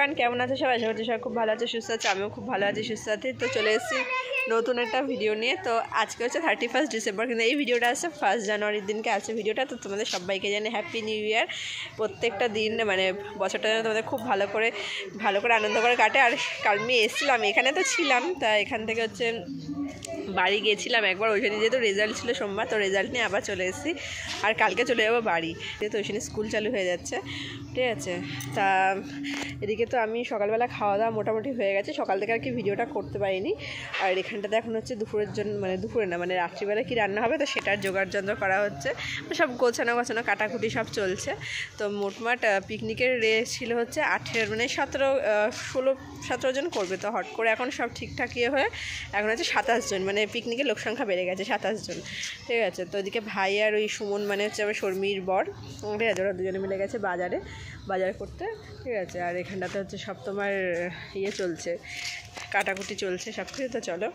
Everyone, কেমন আছে সবাই? আশা করছি সবাই খুব ভালো আছে, সুস্থ আছে। আমিও খুব ভালো আছি, সুস্থ আছি। তো চলে এসেছি নতুন একটা ভিডিও নিয়ে। তো আজকে হচ্ছে 31 ডিসেম্বর, কিন্তু এই ভিডিওটা আছে 1 জানুয়ারির দিনকে আছে ভিডিওটা। তো তোমাদের সবাইকে জানি হ্যাপি নিউ ইয়ার। প্রত্যেকটা দিন মানে বছরটা যেন তোমাদের খুব ভালো করে আনন্দ করে কাটে। আর কাল আমি এসেছিলাম, এখানে তো ছিলাম, তা এখান থেকে হচ্ছে বাড়ি গিয়েছিলাম একবার। ওইখানে যেহেতু রেজাল্ট ছিল সোমবার, তো রেজাল্ট নিয়ে আবার চলে এসেছি। আর কালকে চলে যাবো বাড়ি, যেহেতু ওইখানে স্কুল চালু হয়ে যাচ্ছে। ঠিক আছে, তা এদিকে তো আমি সকালবেলা খাওয়া দাওয়া মোটামুটি হয়ে গেছে। সকাল থেকে আর কি ভিডিওটা করতে পারিনি। আর এখানটাতে এখন হচ্ছে দুপুরের জন্য, মানে দুপুরে না, মানে রাত্রিবেলা কি রান্না হবে, তো সেটার জোগাড় যন্ত্র করা হচ্ছে। সব গোছানো কাটাকুটি সব চলছে। তো মোটমাট পিকনিকের ছিল হচ্ছে 18 মানে 17 জন করবে। তো হট করে এখন সব ঠিকঠাক হয়ে এখন হচ্ছে 27 জন, মানে পিকনিকের লোক সংখ্যা বেড়ে গেছে 27 জন। ঠিক আছে, তো এদিকে ভাই আর ওই সুমন মানে হচ্ছে আমার শর্মির বর, ঠিক আছে, ওরা দুজনে মিলে গেছে বাজার করতে। ঠিক আছে, আর এখানটাতে হচ্ছে সব তোমার চলছে, কাটাকুটি চলছে সব কিছু। তো চলো,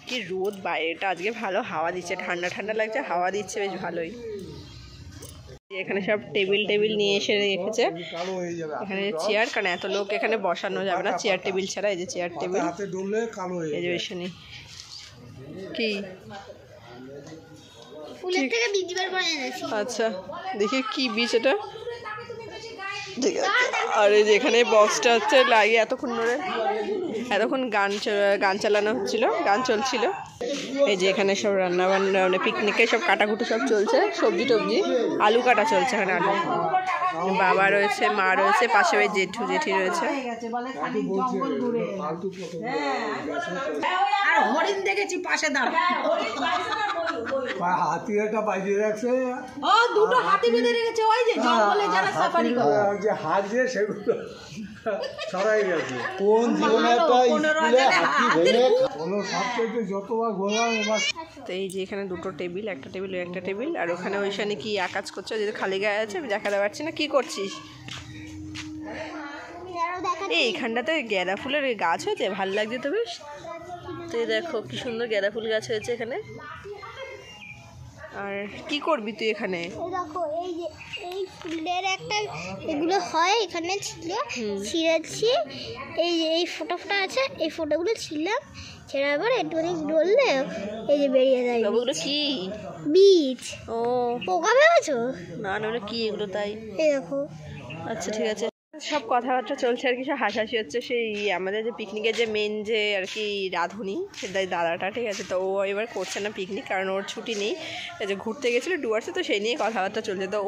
কি রোদ বাইরেটা আজকে, ভালো হাওয়া দিচ্ছে, ঠান্ডা ঠান্ডা লাগছে, হাওয়া দিচ্ছে বেশ ভালোই। এখানে সব টেবিল নিয়ে এসে রেখেছে, এখানে চেয়ার, কারণ এত লোক এখানে বসানো যাবে না চেয়ার টেবিল ছাড়া। এই যে চেয়ার টেবিল, এই যে ওইখানে কি আচ্ছা দেখি কি বীজ এটা। ঠিক আছে, আর এই যে এখানে বক্সটা হচ্ছে লাগিয়ে এতক্ষণ গান চালানো হচ্ছিল, গান চলছিল। এই যে এখানে সব রান্নাবান্না মানে পিকনিকে সব কাটাকুটি সব চলছে, সবজি টবজি আলু কাটা চলছে এখানে। আলু, বাবা রয়েছে, মা রয়েছে, পাশে ওই জেঠি রয়েছে। হরিণ দেখেছি পাশে হাতি একটা বাজিয়ে রাখছে, দুটো হাতি বেঁধে রেখেছে ওই যে জঙ্গলে যারা সাফারি করে, যে হাত দিয়ে সেগুলো ছড়াই গেছে। কোন জীবনে একটা স্কুলে হাতি ভেঙে কোনো সবচেয়ে যতবার ঘোরাম এবার। তো এই যে এখানে দুটো টেবিল, একটা টেবিল ওই একটা টেবিল, আর ওখানে ওইখানে কি আকাজ করছো, যেহেতু খালি গায়ে আছে আমি দেখাতে পারছি না। কি করছিস? এইখানটাতে গাঁদা ফুলের গাছ হয়েছে, ভালো লাগছে তো বেশ। তো দেখো কি সুন্দর গাঁদা ফুল গাছ হয়েছে এখানে। আর কি করবি তুই এখানে? দেখো এই যে এই ফুলের একটা এগুলো হয় এখানে ছিল, ছিঁড়েছি। এই যে এই ফোঁটা আছে, এই ফোঁটাগুলো ছিলাম, ছেঁড়ার পর একটুখানি ডললে এই যে বেরিয়ে যায়। ওগুলো কি বীজ? ও পোকা ভেবেছো? না না, কি এগুলো তাই? এই দেখো। আচ্ছা ঠিক আছে, সব কথাবার্তা চলছে আর কি, সব হাসাহাসি হচ্ছে। সেই আমাদের যে পিকনিকের যে মেন যে আর কি রাঁধুনি, সে দাদাটা, ঠিক আছে, তো ও এবার করছে না পিকনিক, কারণ ওর ছুটি নেই। যে ঘুরতে গেছিলো ডুয়ার্সে, তো সেই নিয়ে কথাবার্তা চলছে। তো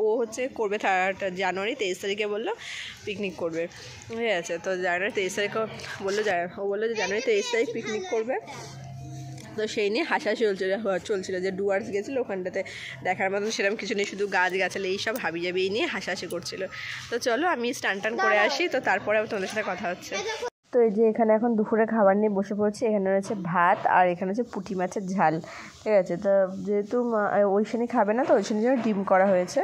ও হচ্ছে করবে জানুয়ারি 23 তারিখে বললো পিকনিক করবে। ঠিক আছে, তো জানুয়ারি 23 তারিখে বললো ও বললো যে জানুয়ারি 23 তারিখ পিকনিক করবে। তো সেই নিয়ে হাসাহাসি চলছিল যে ডুয়ার্স গেছিলো, ওখানটাতে দেখার মতন সেরকম কিছু নেই, শুধু গাছগাছালি এইসব হাবিজাবি এই নিয়ে হাসাহাসি করছিল। তো চলো আমি টান করে আসি, তো তারপরে আবার তোমাদের সাথে কথা হচ্ছে। তো এই যে এখানে এখন দুপুরে খাবার নিয়ে বসে পড়ছি। এখানে রয়েছে ভাত, আর এখানে হচ্ছে পুঁটি মাছের ঝাল। ঠিক আছে, তো যেহেতু ওইখানে খাবে না, তো ওইখানে জন্য ডিম করা হয়েছে।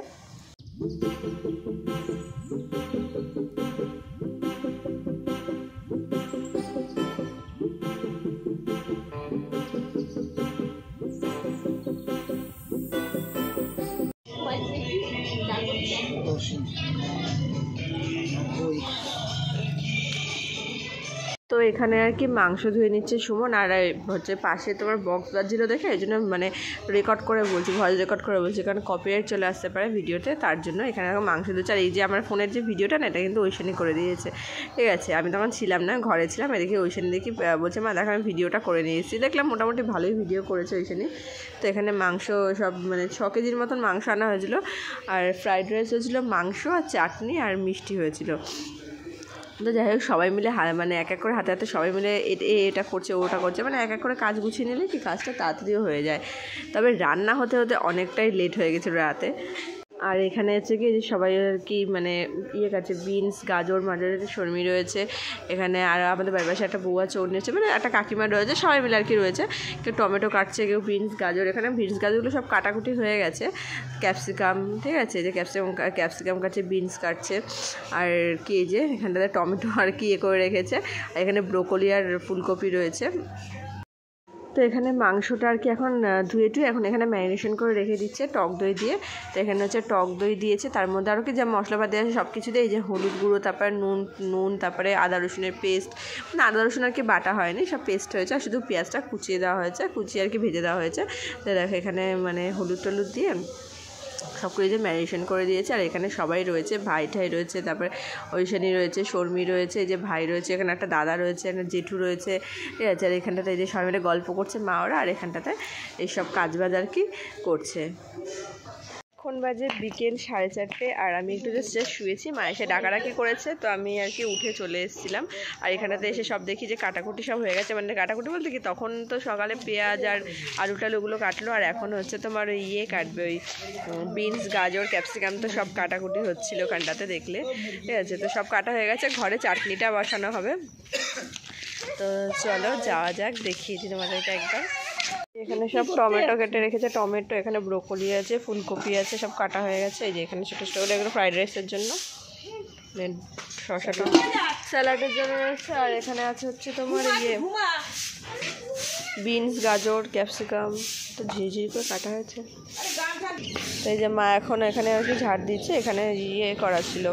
তো এখানে আর কি মাংস ধুয়ে নিচ্ছে সুমন, আর হচ্ছে পাশে তোমার বক্স বাজছিল দেখে এই জন্য মানে রেকর্ড করে বলছি, ভয়েস রেকর্ড করে বলছি, কারণ কপিরাইট চলে আসতে পারে ভিডিওতে, তার জন্য এখানে মাংস ধুচ্ছে। আর এই যে আমার ফোনের যে ভিডিওটা না, এটা কিন্তু ওইখানে করে দিয়েছে। ঠিক আছে, আমি তখন ছিলাম না, ঘরে ছিলাম। এদিকে ওইখানে দেখি বলছে মা দেখো আমি ভিডিওটা করে নিয়ে এসেছি। দেখলাম মোটামুটি ভালোই ভিডিও করেছে ওইখানে। তো এখানে মাংস সব মানে 6 কেজির মতন মাংস আনা হয়েছিল, আর ফ্রাইড রাইস হয়েছিলো, মাংস আর চাটনি আর মিষ্টি হয়েছিল। তো যাই হোক, সবাই মিলে মানে এক এক করে হাতে হাতে সবাই মিলে এটা করছে ওটা করছে, মানে এক এক করে কাজ গুছিয়ে নিলে কি কাজটা তাড়াতাড়িও হয়ে যায়। তবে রান্না হতে হতে অনেকটাই লেট হয়ে গেছিলো রাতে। আর এখানে হচ্ছে কি সবাই আর কি মানে কাটছে, বিনস গাজর শর্মি রয়েছে এখানে, আর আমাদের বাড়ির পাশে একটা বউ আছে, ওর নিয়েছে মানে একটা কাকিমা রয়েছে, সবাই মিলে আর কি রয়েছে। কেউ টমেটো কাটছে, কেউ বিনস গাজর, এখানে বিনস গাজরগুলো সব কাটাকুটি হয়ে গেছে। ক্যাপসিকাম, ঠিক আছে, যে ক্যাপসিকাম কাটছে, বিনস কাটছে, আর কি যে এখানটাতে টমেটো আর কি করে রেখেছে। আর এখানে ব্রোকলি আর ফুলকপি রয়েছে। তো এখানে মাংসটা আর কি এখন ধুয়ে টুয়ে এখন এখানে ম্যারিনেশন করে রেখে দিচ্ছে টক দই দিয়ে। তো এখানে হচ্ছে টক দই দিয়েছে, তার মধ্যে আরও কি যা মশলাপাতি আছে সব কিছু দিয়ে, এই যে হলুদ গুঁড়ো, তারপরে নুন, তারপরে আদা রসুনের পেস্ট, মানে আদা রসুন আর কি বাটা হয়নি, সব পেস্ট হয়েছে, আর শুধু পেঁয়াজটা কুচিয়ে দেওয়া হয়েছে, কুচিয়ে আর কি ভেজে দেওয়া হয়েছে। তো দেখো এখানে মানে হলুদ টলুদ দিয়ে সব কিছু যে ম্যারিনেশন করে দিয়েছে। আর এখানে সবাই রয়েছে, ভাই ঠাই রয়েছে, তারপরে ঐশানী রয়েছে, শর্মী রয়েছে, এই যে ভাই রয়েছে, এখানে একটা দাদা রয়েছে, একটা জেঠু রয়েছে, ঠিক আছে। আর এখানটাতে এই যে সবাই মিলে গল্প করছে মা ওরা, আর এখানটাতে এইসব কাজবাজ আর কি করছে। এখন বাজে বিকেল 4:30 আর আমি একটু জাস্ট শুয়েছি, মা এসে ডাকাডাকি করেছে, তো আমি আর কি উঠে চলে এসেছিলাম। আর এখানটাতে এসে সব দেখি যে কাটাকুটি সব হয়ে গেছে, মানে কাটাকুটি বলতে কি তখন তো সকালে পেঁয়াজ আর আলু টালুগুলো কাটলো, আর এখন হচ্ছে তোমার কাটবে ওই বিনস, গাজর, ক্যাপসিকাম, তো সব কাটাকুটি হচ্ছিলো ওখানটাতে দেখলে, ঠিক আছে। তো সব কাটা হয়ে গেছে, ঘরে চাটনিটা বসানো হবে। তো চলো যাওয়া যাক, দেখিয়ে দিই তোমাদের এটা একবার। এখানে সব টমেটো কেটে রেখেছে, টমেটো, এখানে ব্রোকলি আছে, ফুলকপি আছে, সব কাটা হয়ে গেছে। এই যে এখানে ছোটো ছোটো এগুলো ফ্রাইড রাইসের জন্য, শসাটা স্যালাডের জন্য রয়েছে। আর এখানে আছে হচ্ছে তোমার বিনস, গাজর, ক্যাপসিকাম, তো ঝিঝিরি করে কাটা হয়েছে। তো এই যে মা এখন এখানে আর কি ঝাড় দিচ্ছে, এখানে করা ছিল,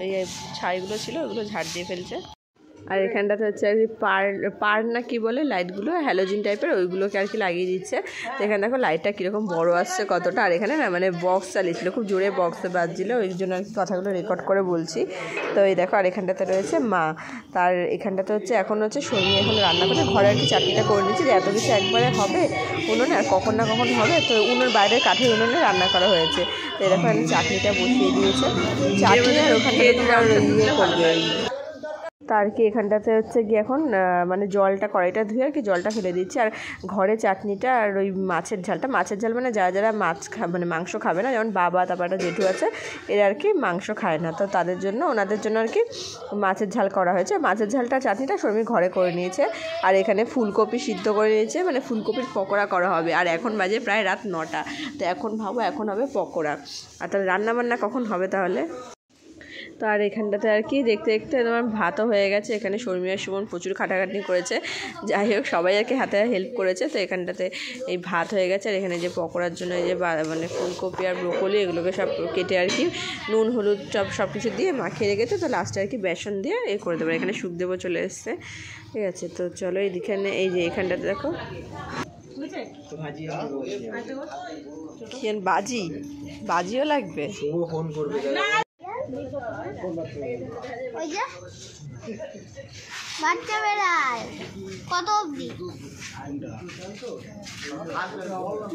এই ছাইগুলো ছিল ওগুলো ঝাড় দিয়ে ফেলছে। আর এখানটাতে হচ্ছে আর কি পার না কি বলে লাইটগুলো, হ্যালোজিন টাইপের, ওইগুলোকে আর কি লাগিয়ে দিচ্ছে। তো এখানে দেখো লাইটটা কীরকম বড় আসছে কতটা। আর এখানে না মানে বক্স চালিয়েছিল, খুব জোরে বক্সে বাজছিল, ওই জন্য আর কি কথাগুলো রেকর্ড করে বলছি। তো এই দেখো, আর এখানটাতে রয়েছে মা, তার এখানটাতে হচ্ছে এখন হচ্ছে শর্মী এখন রান্না করে ঘরে আর কি চাটনিটা করে নিচ্ছে, যে এত কিছু একবারে হবে উনুনে আর কখন না কখন হবে, তো উনুনের বাইরে কাঠের উনুনে রান্না করা হয়েছে। তো এরকম চাটনিটা বসিয়ে দিয়েছে, চাটনি আর ওখানটাতে তোমার করবে। তার কি এখানটাতে হচ্ছে গিয়ে এখন মানে জলটা কড়াইটা ধুয়ে আর কি জলটা ফেলে দিচ্ছি। আর ঘরে চাটনিটা আর ওই মাছের ঝাল মানে যারা যারা মানে মাংস খাবে না, যেমন বাবা, তারপর একটা জেঠু আছে, এরা আর কি মাংস খায় না, তো তাদের জন্য ওনাদের জন্য আর কি মাছের ঝাল করা হয়েছে। মাছের ঝালটা চাটনিটা শর্মী ঘরে করে নিয়েছে। আর এখানে ফুলকপি সিদ্ধ করে নিয়েছে, মানে ফুলকপির পকোড়া করা হবে। আর এখন বাজে প্রায় রাত 9টা, তো এখন ভাবো এখন হবে পকোড়া, আর তাহলে রান্নাবান্না কখন হবে তাহলে। তো আর এখানটাতে আর কি দেখতে দেখতে তোমার ভাতও হয়ে গেছে। এখানে শর্মী আর সুমন প্রচুর খাটাখাটনি করেছে, যাই হোক সবাই আর কি হাতে হেল্প করেছে। তো এখানটাতে এই ভাত হয়ে গেছে। আর এখানে যে পকোড়ার জন্য এই যে মানে ফুলকপি আর ব্রোকলি এগুলোকে সব কেটে আর কি নুন হলুদ সব কিছু দিয়ে মাখিয়ে রেখেছে। তো লাস্টে আর কি বেসন দিয়ে করে দেবো। এখানে সুখদেবও চলে এসছে, ঠিক আছে। তো চলো এইখানে এই যে এখানটাতে দেখো বাজিও লাগবে, ফোন করবে ওই যে বাচ্চা বেড়ায় কত অবধি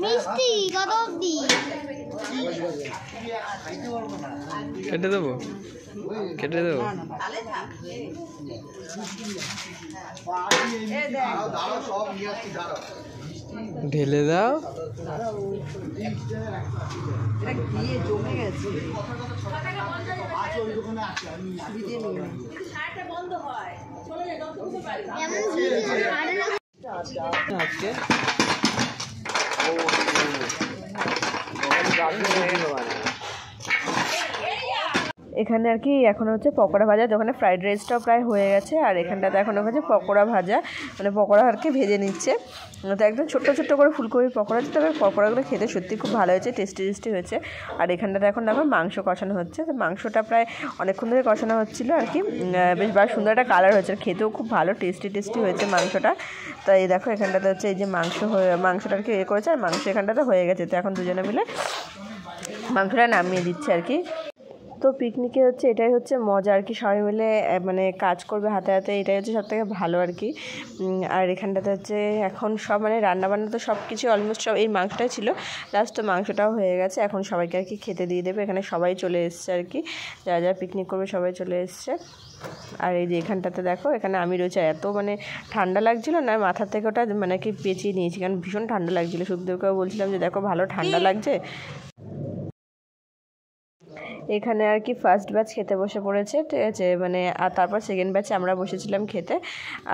মিষ্টি, কত অবধি কেটে দেবো ঢেলে দাও। জমে গেছে এখানে আর কি এখন হচ্ছে পকোড়া ভাজা, তো ওখানে ফ্রাইড রাইসটাও প্রায় হয়ে গেছে। আর এখানটাতে এখন হচ্ছে পকোড়া ভাজা, মানে পকোড়া আর কি ভেজে নিচ্ছে। তো একদম ছোট্ট ছোট্ট করে ফুলকপির পকোড়া, তবে পকোড়াগুলো খেতে সত্যি খুব ভালো হয়েছে, টেস্টি হয়েছে। আর এখানটাতে এখন দেখো মাংস কষানো হচ্ছে। তো মাংসটা প্রায় অনেকক্ষণ ধরে কষানো হচ্ছিলো আর কি, বেশ সুন্দর একটা কালার হয়েছে, খেতেও খুব ভালো টেস্টি হয়েছে মাংসটা। তো এই দেখো এখানটাতে হচ্ছে এই যে মাংসটা আর কি করেছে, আর মাংস এখানটাতে হয়ে গেছে। তো এখন দুজনে মিলে মাংসটা নামিয়ে দিচ্ছে আর কি। তো পিকনিকে হচ্ছে এটাই হচ্ছে মজা আর কি, সবাই মিলে মানে কাজ করবে হাতে হাতে, এটাই হচ্ছে সবথেকে ভালো আর কি। আর এখানটাতে হচ্ছে এখন সব মানে রান্নাবান্না তো সব কিছু অলমোস্ট সব এই মাংসটাই ছিল, লাস্ট তো মাংসটাও হয়ে গেছে। এখন সবাইকে আর কি খেতে দিয়ে দেবে। এখানে সবাই চলে এসছে আর কি, যারা যারা পিকনিক করবে সবাই চলে এসছে। আর এই যে এখানটাতে দেখো এখানে আমি রয়েছে, এত মানে ঠান্ডা লাগছিল না, মাথার থেকে ওটা মানে কি পেঁচিয়ে নিয়েছি, কারণ ভীষণ ঠান্ডা লাগছিলো। সুখদেবকেও বলছিলাম যে দেখো ভালো ঠান্ডা লাগছে। এখানে আর কি ফার্স্ট ব্যাচ খেতে বসে পড়েছে, ঠিক আছে, মানে আর তারপর সেকেন্ড ব্যাচে আমরা বসেছিলাম খেতে।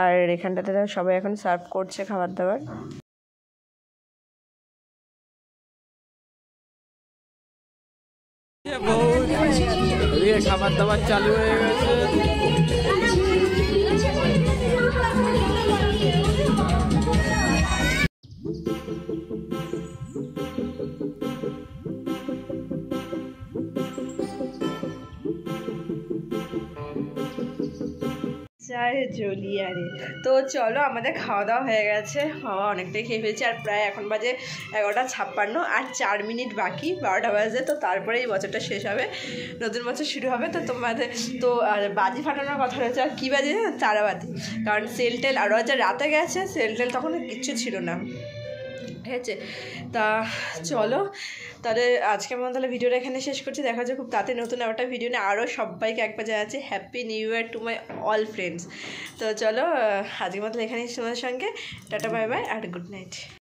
আর এখানটাতে সবাই এখন সার্ভ করছে খাবার দাবার। খাবার দাবার চালু হয়ে গেছে। আরে জলিয়া রে। তো চলো আমাদের খাওয়া দাওয়া হয়ে গেছে, বাবা অনেকটাই খেয়ে ফেলছি, আর প্রায় এখন বাজে 11:56 আর 4 মিনিট বাকি 12টা বাজে। তো তারপরে এই বছরটা শেষ হবে, নতুন বছর শুরু হবে। তো তোমাদের তো আর বাজি ফাটানোর কথা রয়েছে, আর কী বাজে তারাবাতি, কারণ সেল টেল আরও যা রাতে গেছে, সেল টেল তখন কিচ্ছু ছিল না, ঠিক আছে। তা চলো তাহলে আজকে আমার তাহলে ভিডিওটা এখানে শেষ করছি, দেখা যায় খুব তাড়াতাড়ি নতুন একটা ভিডিও নিয়ে। আরও সবাইকে একবার জানাচ্ছি happy new year to my all friends. তো চলো আজকের মতো এখানেই তোমাদের সঙ্গে টাটা বাই বাই আর গুড নাইট।